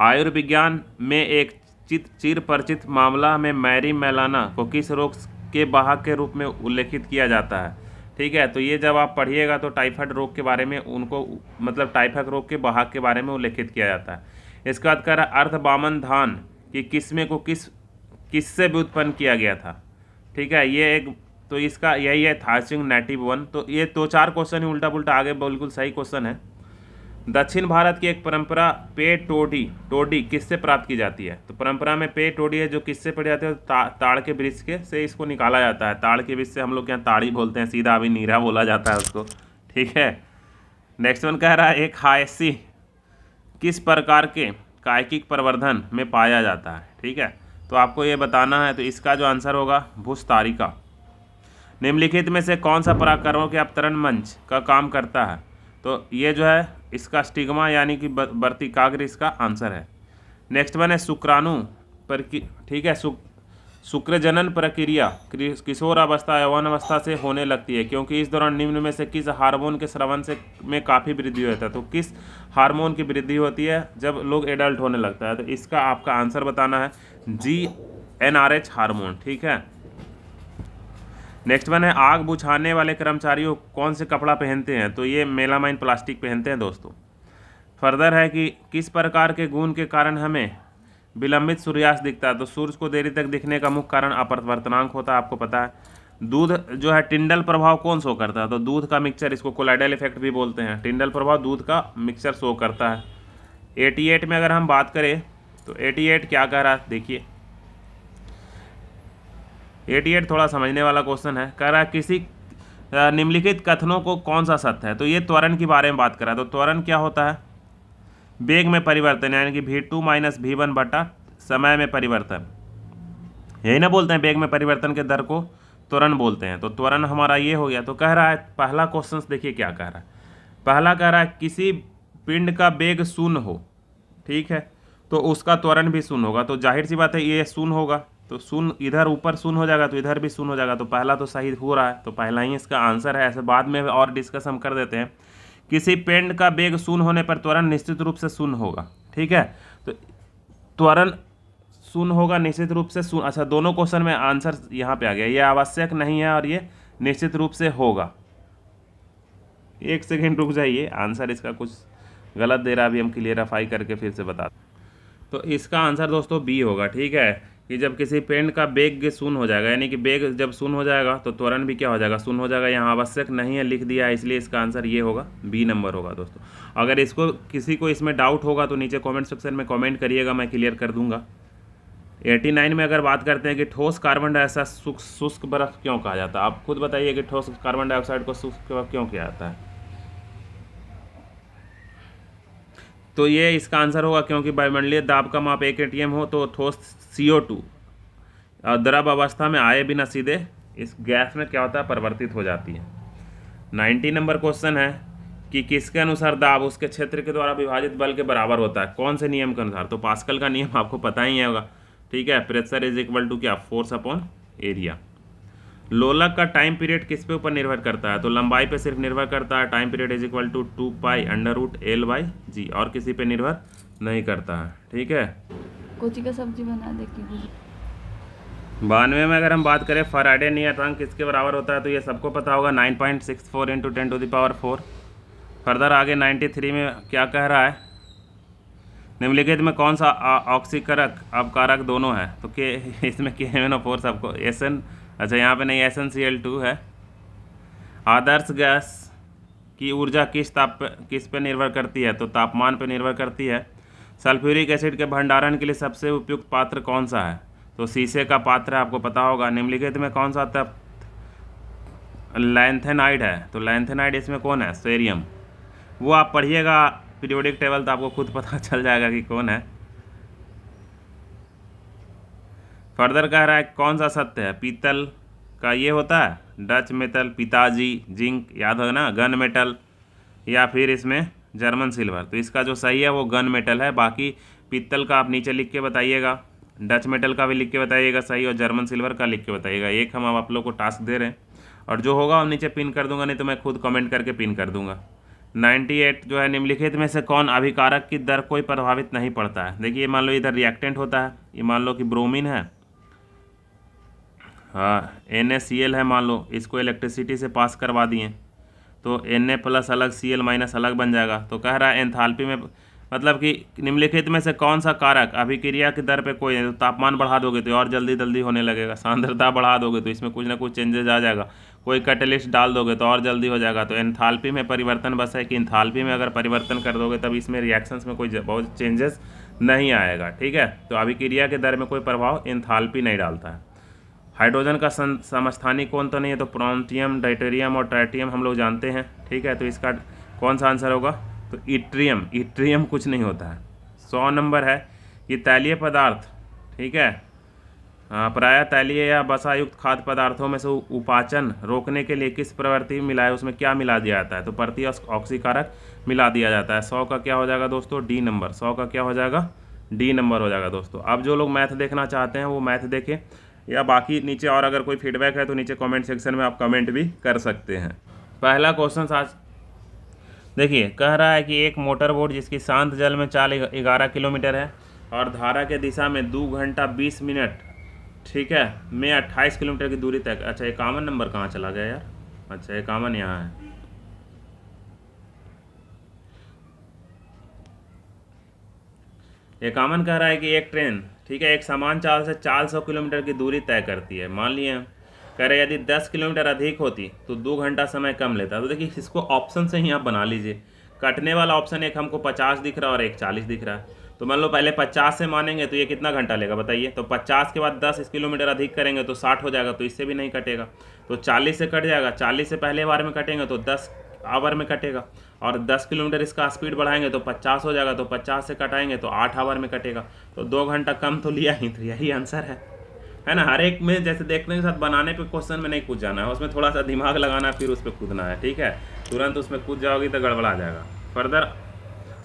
आयुर्विज्ञान में एक चिर परिचित मामला में मैरी मेलाना को किस रोग के वाहक के रूप में उल्लेखित किया जाता है? ठीक है, तो ये जब आप पढ़िएगा तो टाइफाइड रोग के बारे में उनको, मतलब टाइफाइड रोग के वाहक के बारे में उल्लेखित किया जाता है। इसके बाद कह रहा है अर्धबामन धान की किस्में को किससे भी उत्पन्न किया गया था? ठीक है, ये एक, तो इसका यही है थार्चिंग नेटिव 1। तो ये 2-4 क्वेश्चन ही उल्टा पुल्टा आगे बिल्कुल सही क्वेश्चन है। दक्षिण भारत की एक परंपरा पे टोडी किससे प्राप्त की जाती है? तो परंपरा में पे टोडी है जो किससे पढ़ी जाती है? ताड़ के वृक्ष के से इसको निकाला जाता है। ताड़ के वृक्ष से हम लोग यहाँ ताड़ी बोलते हैं, सीधा अभी नीरा बोला जाता है उसको, ठीक है। नेक्स्ट वन कह रहा है एक हायसी किस प्रकार के कायिक प्रवर्धन में पाया जाता है? ठीक है, तो आपको ये बताना है। तो इसका जो आंसर होगा भूस्तारिका। निम्नलिखित में से कौन सा परागकणों के अवतरण मंच का काम करता है? तो ये जो है इसका स्टिग्मा यानी कि वर्तिकाग्र इसका आंसर है। नेक्स्ट वन है शुक्राणु पर, ठीक है, शुक्रजनन प्रक्रिया किशोर अवस्था यौवन अवस्था से होने लगती है, क्योंकि इस दौरान निम्न में से किस हार्मोन के स्रवण से में काफ़ी वृद्धि होता है? तो किस हार्मोन की वृद्धि होती है जब लोग एडल्ट होने लगता है? तो इसका आपका आंसर बताना है GnRH हार्मोन, ठीक है। नेक्स्ट वन है आग बुझाने वाले कर्मचारियों कौन से कपड़ा पहनते हैं? तो ये मेलामाइन प्लास्टिक पहनते हैं दोस्तों। फर्दर है कि किस प्रकार के गुण के कारण हमें विलंबित सूर्यास्त दिखता है? तो सूर्य को देरी तक दिखने का मुख्य कारण अपवर्तनांक होता है, आपको पता है। दूध जो है टिंडल प्रभाव कौन शो करता है? तो दूध का मिक्सचर, इसको कोलाइडल इफेक्ट भी बोलते हैं। टिंडल प्रभाव दूध का मिक्सचर शो करता है। 88 में अगर हम बात करें तो 88 क्या कह रहा है देखिए। 88 थोड़ा समझने वाला क्वेश्चन है। कह रहा है किसी निम्नलिखित कथनों को कौन सा सत्य है? तो ये त्वरण के बारे में बात कर रहा है। तो त्वरण क्या होता है? वेग में परिवर्तन, यानी कि V2 - V1 बटा समय में परिवर्तन, यही ना बोलते हैं वेग में परिवर्तन के दर को त्वरण बोलते हैं। तो त्वरण हमारा ये हो गया। तो कह रहा है पहला क्वेश्चन देखिए क्या कह रहा है। पहला कह रहा है किसी पिंड का वेग शून्य हो, ठीक है, तो उसका त्वरण भी शून्य होगा। तो जाहिर सी बात है ये शून्य होगा, तो शून्य इधर ऊपर शून्य हो जाएगा तो इधर भी शून्य हो जाएगा। तो पहला तो सही हो रहा है, तो पहला ही इसका आंसर है। ऐसे बाद में और डिस्कस हम कर देते हैं। किसी पिंड का वेग शून्य होने पर त्वरण निश्चित रूप से शून्य होगा, ठीक है। तो त्वरण शून्य होगा निश्चित रूप से शून्य। अच्छा, दोनों क्वेश्चन में आंसर यहाँ पे आ गया, ये आवश्यक नहीं है और ये निश्चित रूप से होगा। एक सेकेंड रुक जाइए, आंसर इसका कुछ गलत दे रहा है, अभी हम क्लियरिफाई करके फिर से बता। तो इसका आंसर दोस्तों बी होगा। ठीक है, कि जब किसी पेंड का वेग शून्य हो जाएगा, यानी कि वेग जब शून्य हो जाएगा तो त्वरण भी क्या हो जाएगा, शून्य हो जाएगा। यहाँ आवश्यक नहीं है लिख दिया है, इसलिए इसका आंसर ये होगा, बी नंबर होगा दोस्तों। अगर इसको किसी को इसमें डाउट होगा तो नीचे कमेंट सेक्शन में कमेंट करिएगा, मैं क्लियर कर दूंगा। 89 में अगर बात करते हैं कि ठोस कार्बन डाइऑक्साइड शुष्क बर्फ क्यों कहा जाता है, आप खुद बताइए कि ठोस कार्बन डाइऑक्साइड को शुष्क बर्फ क्यों किया जाता है। तो ये इसका आंसर होगा क्योंकि वायुमंडलीय दाब का माप 1 atm हो तो ठोस CO2 द्रव अवस्था में आए बिना सीधे इस गैस में क्या होता है, परिवर्तित हो जाती है। 90 नंबर क्वेश्चन है कि किसके अनुसार दाब उसके क्षेत्र के द्वारा विभाजित बल के बराबर होता है, कौन से नियम के अनुसार। तो पास्कल का नियम आपको पता ही होगा। ठीक है, प्रेशर इज इक्वल टू क्या, फोर्स अपॉन एरिया। लोलक का टाइम पीरियड किस पे ऊपर निर्भर करता है, तो लंबाई पे सिर्फ निर्भर करता है। Time period is equal to 2π√L/g और किसी पे निर्भर नहीं करता है। ठीक है, कोची का सब्जी बना दे की 92 में अगर हम बात करें फैराडे नियतांक किसके बराबर होता है, तो ये सबको पता होगा, 9.64 × 10⁴। फर्दर आगे 93 में क्या कह रहा है, निम्नलिखित में कौन सा ऑक्सीकारक अपकारक दोनों है, तो के इसमें KMnO4 सबको SN, अच्छा यहाँ पे नहीं, SnCl2 है। आदर्श गैस की ऊर्जा किस पे निर्भर करती है, तो तापमान पे निर्भर करती है। सल्फ्यूरिक एसिड के भंडारण के लिए सबसे उपयुक्त पात्र कौन सा है, तो शीशे का पात्र है, आपको पता होगा। निम्नलिखित में कौन सा लैंथेनाइड है, तो लैंथेनाइड इसमें कौन है, सेरियम। वो आप पढ़िएगा पीरियोडिक टेबल तो आपको खुद पता चल जाएगा कि कौन है। फर्दर कह रहा है कौन सा सत्य है, पीतल का ये होता है, डच मेटल, पिताजी, जिंक, याद हो ना, गन मेटल, या फिर इसमें जर्मन सिल्वर। तो इसका जो सही है वो गन मेटल है। बाकी पीतल का आप नीचे लिख के बताइएगा, डच मेटल का भी लिख के बताइएगा सही, और जर्मन सिल्वर का लिख के बताइएगा। एक हम आप लोग को टास्क दे रहे हैं, और जो होगा हम नीचे पिन कर दूंगा, नहीं तो मैं खुद कमेंट करके पिन कर दूंगा। 98 जो है, निम्नलिखित में से कौन अभिकारक की दर कोई प्रभावित नहीं पड़ता है। देखिए मान लो इधर रिएक्टेंट होता है, ये मान लो कि ब्रोमीन है, हाँ NaCl है, मान लो इसको इलेक्ट्रिसिटी से पास करवा दिए तो Na+ अलग Cl- अलग बन जाएगा। तो कह रहा है एंथैल्पी में, मतलब कि निम्नलिखित में से कौन सा कारक अभिक्रिया की दर पे कोई, तो तापमान बढ़ा दोगे तो और जल्दी होने लगेगा, सांद्रता बढ़ा दोगे तो इसमें कुछ ना कुछ चेंजेस आ जाएगा, कोई कैटलिस्ट डाल दोगे तो और जल्दी हो जाएगा। तो एंथैल्पी में परिवर्तन बस है कि एंथैल्पी में अगर परिवर्तन कर दोगे तब इसमें रिएक्शंस में कोई बहुत चेंजेस नहीं आएगा। ठीक है, तो अभिक्रिया के दर में कोई प्रभाव एंथैल्पी नहीं डालता है। हाइड्रोजन का समस्थानिक कौन तो नहीं है, तो प्रोंटियम, डाइटेरियम और ट्राइटियम हम लोग जानते हैं। ठीक है, तो इसका कौन सा आंसर होगा, तो इट्रियम कुछ नहीं होता है। 100 नंबर है कि तैलीय पदार्थ, ठीक है, प्रायः तैलीय या वसायुक्त खाद्य पदार्थों में से उपाचन रोकने के लिए किस प्रवृत्ति मिलाए, उसमें क्या मिला दिया जाता है, तो प्रति ऑक्सीकारक मिला दिया जाता है। 100 का क्या हो जाएगा दोस्तों, डी नंबर। 100 का क्या हो जाएगा, डी नंबर हो जाएगा दोस्तों। अब जो लोग मैथ देखना चाहते हैं वो मैथ देखें, या बाकी नीचे और अगर कोई फीडबैक है तो नीचे कमेंट सेक्शन में आप कमेंट भी कर सकते हैं। पहला क्वेश्चन आज देखिए, कह रहा है कि एक मोटर बोट जिसकी शांत जल में चाल 11 किलोमीटर है और धारा के दिशा में 2 घंटा 20 मिनट, ठीक है, में 28 किलोमीटर की दूरी तक। अच्छा 51 नंबर कहाँ चला गया यार, अच्छा 51 यहाँ है। एकावन कह रहा है कि एक ट्रेन, ठीक है, एक समान चाल से 400 किलोमीटर की दूरी तय करती है। मान लिए कह रहे यदि 10 किलोमीटर अधिक होती तो 2 घंटा समय कम लेता। तो देखिए इसको ऑप्शन से ही आप बना लीजिए। कटने वाला ऑप्शन एक हमको 50 दिख रहा है और एक 40 दिख रहा है। तो मान लो पहले 50 से मानेंगे तो ये कितना घंटा लेगा बताइए। तो 50 के बाद 10 किलोमीटर अधिक करेंगे तो 60 हो जाएगा, तो इससे भी नहीं कटेगा। तो 40 से कट जाएगा, 40 से पहले बार में कटेंगे तो 10 आवर में कटेगा, और 10 किलोमीटर इसका स्पीड बढ़ाएंगे तो 50 हो जाएगा, तो 50 से कटाएंगे तो 8 आवर में कटेगा। तो 2 घंटा कम तो लिया ही, तो यही आंसर है ना। हर एक में जैसे देखने के साथ बनाने पे क्वेश्चन में नहीं कूद जाना है, उसमें थोड़ा सा दिमाग लगाना है, फिर उस पर कूदना है, ठीक है। तुरंत उसमें कूद जाओगी तो गड़बड़ा जाएगा। फर्दर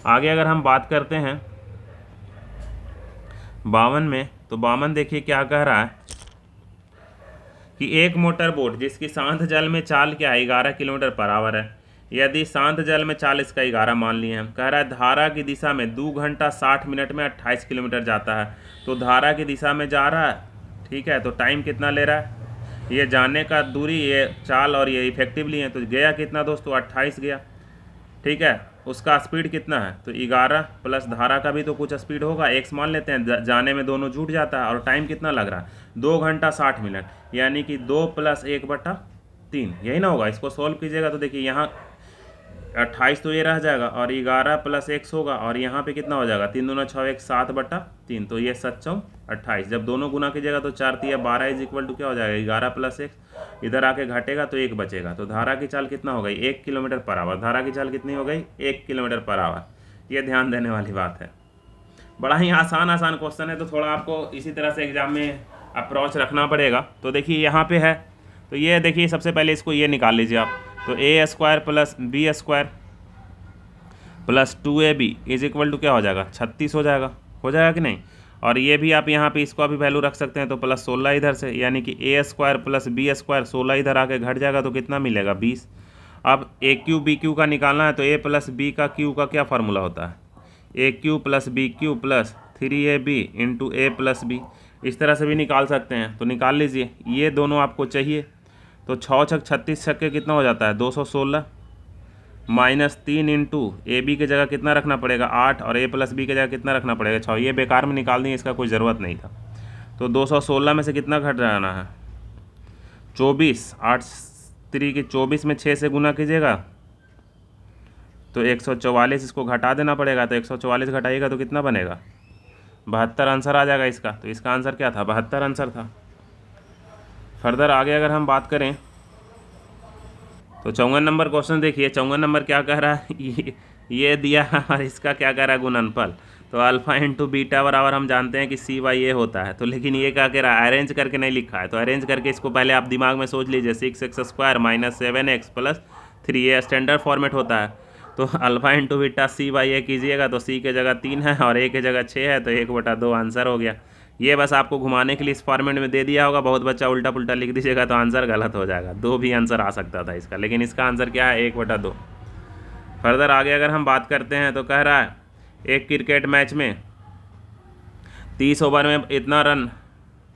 आगे अगर हम बात करते हैं 52 में, तो 52 देखिए क्या कह रहा है कि एक मोटर बोट जिसकी शांत जल में चाल क्या है 11 किलोमीटर पर आवर है, यदि शांत जल में 40 का 11 मान लिए हम। कह रहा है धारा की दिशा में 2 घंटा 60 मिनट में 28 किलोमीटर जाता है। तो धारा की दिशा में जा रहा है, ठीक है, तो टाइम कितना ले रहा है, ये जाने का दूरी, ये चाल और ये इफेक्टिवली है, तो गया कितना दोस्तों, 28 गया, ठीक है। उसका स्पीड कितना है, तो 11 प्लस धारा का भी तो कुछ स्पीड होगा, एक्स मान लेते हैं, जाने में दोनों जुट जाता है। और टाइम कितना लग रहा है, 2 घंटा 60 मिनट, यानी कि 2 + 1/3, यही ना होगा। इसको सॉल्व कीजिएगा तो देखिए यहाँ 28 तो ये रह जाएगा, और 11 + x होगा, और यहाँ पे कितना हो जाएगा, 3 दूना 6 1 7/3, तो ये 7 28। जब दोनों गुना कीजिएगा तो 4 × 12 = क्या हो जाएगा, 11 + x, इधर आके घटेगा तो 1 बचेगा। तो धारा की चाल कितना हो गई, 1 किलोमीटर/आवर। धारा की चाल कितनी हो गई, 1 किलोमीटर/आवर। ये ध्यान देने वाली बात है। बड़ा ही आसान क्वेश्चन है, तो थोड़ा आपको इसी तरह से एग्जाम में अप्रोच रखना पड़ेगा। तो देखिए यहाँ पे है, तो ये देखिए सबसे पहले इसको ये निकाल लीजिए आप, तो a² + b² + 2ab = क्या हो जाएगा, 36 हो जाएगा कि नहीं। और ये भी आप यहाँ पे इसको अभी वैल्यू रख सकते हैं, तो +16 इधर से, यानी कि a² + b² 16 इधर आके घट जाएगा तो कितना मिलेगा, 20। अब AQ BQ का निकालना है, तो a + b का q का क्या फार्मूला होता है, AQ + BQ + 3ab × a + b। इस तरह से भी निकाल सकते हैं, तो निकाल लीजिए। ये दोनों आपको चाहिए, तो 6 × 36 छक्के कितना हो जाता है, 216 -3 × AB की जगह कितना रखना पड़ेगा, 8, और a + b की जगह कितना रखना पड़ेगा, 6। ये बेकार में निकाल दिए, इसका कोई ज़रूरत नहीं था। तो 216 में से कितना घट जाना है, 24, 8 3 की 24 में 6 से गुना कीजिएगा तो 144, इसको घटा देना पड़ेगा, तो 144 घटाइएगा तो कितना बनेगा, 72 आंसर आ जाएगा इसका। तो इसका आंसर क्या था, 72 आंसर था। फर्दर आगे अगर हम बात करें तो 54 नंबर क्वेश्चन देखिए। 54 नंबर क्या कह रहा है, ये दिया और इसका क्या कह रहा है, गुणनफल। तो अल्फा × बीटा बराबर हम जानते हैं कि C/A होता है, तो लेकिन ये क्या कह रहा है, अरेंज करके नहीं लिखा है। तो अरेंज करके इसको पहले आप दिमाग में सोच लीजिए, 6x² - 7x + 3a standard format होता है। तो अल्फा × बीटा C/A कीजिएगा तो c के जगह 3 है और a के जगह 6 है, तो 1/2 आंसर हो गया। ये बस आपको घुमाने के लिए इस फॉर्मेट में दे दिया होगा, बहुत बच्चा उल्टा पुल्टा लिख दीजिएगा तो आंसर गलत हो जाएगा। 2 भी आंसर आ सकता था इसका, लेकिन इसका आंसर क्या है, 1/2। फर्दर आगे अगर हम बात करते हैं तो कह रहा है एक क्रिकेट मैच में 30 ओवर में इतना रन,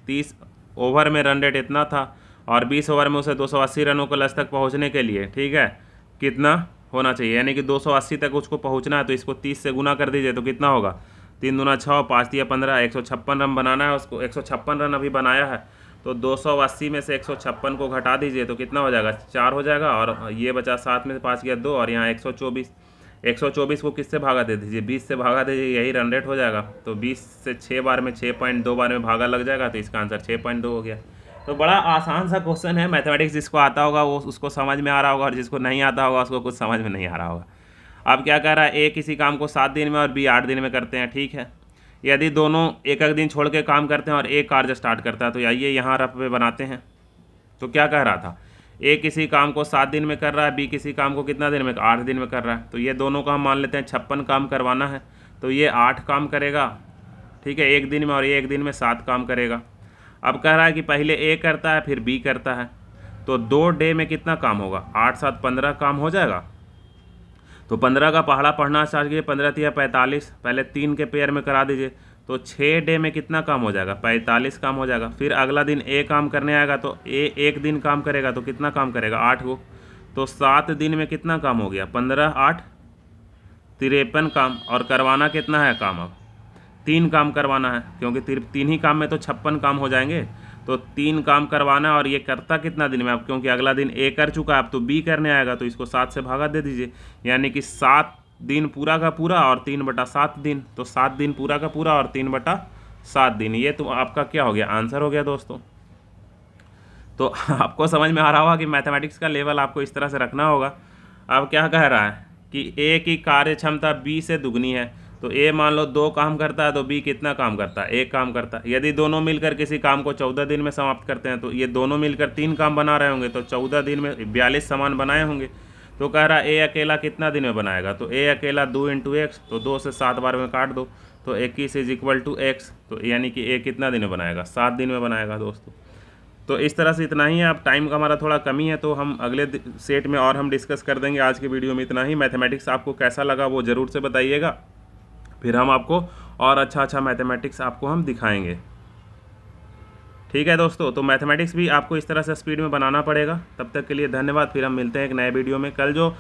30 ओवर में रन रेट इतना था, और 20 ओवर में उसे 280 रनों के लक्ष्य तक पहुंचने के लिए, ठीक है, कितना होना चाहिए, यानी कि 280 तक उसको पहुंचना है। तो इसको 30 से गुना कर दीजिए तो कितना होगा, 3 दूना 6, 5 तिया 15, 156 रन बनाना है उसको। 156 रन अभी बनाया है, तो 280 में से 156 को घटा दीजिए तो कितना हो जाएगा, 4 हो जाएगा, और ये बचा 7 में से 5 गया 2, और यहाँ 124। 124 को किससे भागा दे दीजिए, 20 से भागा दीजिए, यही रन रेट हो जाएगा। तो 20 से 6 बार में 6.2 बार में भागा लग जाएगा, तो इसका आंसर 6.2 हो गया। तो बड़ा आसान सा क्वेश्चन है, मैथमेटिक्स जिसको आता होगा वो उसको समझ में आ रहा होगा, और जिसको नहीं आता होगा उसको कुछ समझ में नहीं आ रहा होगा। अब क्या कह रहा है, ए किसी काम को 7 दिन में और बी 8 दिन में करते हैं, ठीक है। यदि दोनों एक दिन छोड़ के काम करते हैं और एक कार्य स्टार्ट करता है, तो आइए यहाँ रफ पे बनाते हैं। तो क्या कह रहा था, ए किसी काम को 7 दिन में कर रहा है, बी किसी काम को कितना दिन में, 8 दिन में कर रहा है। तो ये दोनों का हम मान लेते हैं 56 काम करवाना है, तो ये 8 काम करेगा, ठीक है, एक दिन में, और ये एक दिन में 7 काम करेगा। अब कह रहा है कि पहले ए करता है फिर बी करता है, तो 2 डे में कितना काम होगा, 8 7 15 काम हो जाएगा। तो 15 का पहाड़ा पढ़ना स्टार्ट कीजिए, 15 तिया 45, पहले 3 के पेयर में करा दीजिए, तो 6 डे में कितना काम हो जाएगा, 45 काम हो जाएगा। फिर अगला दिन ए काम करने आएगा, तो ए एक दिन काम करेगा, तो कितना काम करेगा, 8 को, तो 7 दिन में कितना काम हो गया, 15 8 53 काम। और करवाना कितना है काम, अब 3 काम करवाना है, क्योंकि 3 ही काम में तो 56 काम हो जाएंगे, तो 3 काम करवाना है। और ये करता कितना दिन में, अब क्योंकि अगला दिन ए कर चुका है, अब तो बी करने आएगा, तो इसको 7 से भागा दे दीजिए, यानी कि 7 दिन पूरा का पूरा और 3/7 दिन, तो 7 दिन पूरा का पूरा और 3/7 दिन। ये तो आपका क्या हो गया, आंसर हो गया दोस्तों। तो आपको समझ में आ रहा होगा कि मैथमेटिक्स का लेवल आपको इस तरह से रखना होगा। अब क्या कह रहा है कि ए की कार्य क्षमता बी से दुगनी है, तो ए मान लो 2 काम करता है, तो बी कितना काम करता है, 1 काम करता है। यदि दोनों मिलकर किसी काम को 14 दिन में समाप्त करते हैं, तो ये दोनों मिलकर 3 काम बना रहे होंगे, तो 14 दिन में 42 सामान बनाए होंगे। तो कह रहा है ए अकेला कितना दिन में बनाएगा, तो ए अकेला 2 × x, तो 2 से 7 बार में काट दो, तो 21 = x, तो यानी कि ए कितना दिन में बनाएगा, 7 दिन में बनाएगा दोस्तों। तो इस तरह से इतना ही है। अब टाइम का हमारा थोड़ा कमी है, तो हम अगले सेट में और हम डिस्कस कर देंगे। आज के वीडियो में इतना ही। मैथमेटिक्स आपको कैसा लगा वो ज़रूर से बताइएगा, फिर हम आपको और अच्छा मैथमेटिक्स आपको हम दिखाएंगे। ठीक है दोस्तों, तो मैथमेटिक्स भी आपको इस तरह से स्पीड में बनाना पड़ेगा। तब तक के लिए धन्यवाद। फिर हम मिलते हैं एक नए वीडियो में। कल जो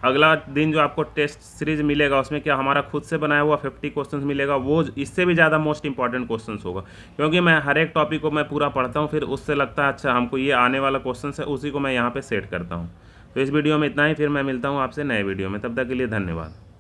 अगला दिन जो आपको टेस्ट सीरीज मिलेगा, उसमें क्या हमारा खुद से बनाया हुआ 50 क्वेश्चंस मिलेगा, वो इससे भी ज़्यादा मोस्ट इंपॉर्टेंट क्वेश्चंस होगा। क्योंकि मैं हर एक टॉपिक को मैं पूरा पढ़ता हूँ, फिर उससे लगता है अच्छा हमको ये आने वाला क्वेश्चन है, उसी को मैं यहाँ पर सेट करता हूँ। तो इस वीडियो में इतना ही। फिर मैं मिलता हूँ आपसे नए वीडियो में। तब तक के लिए धन्यवाद।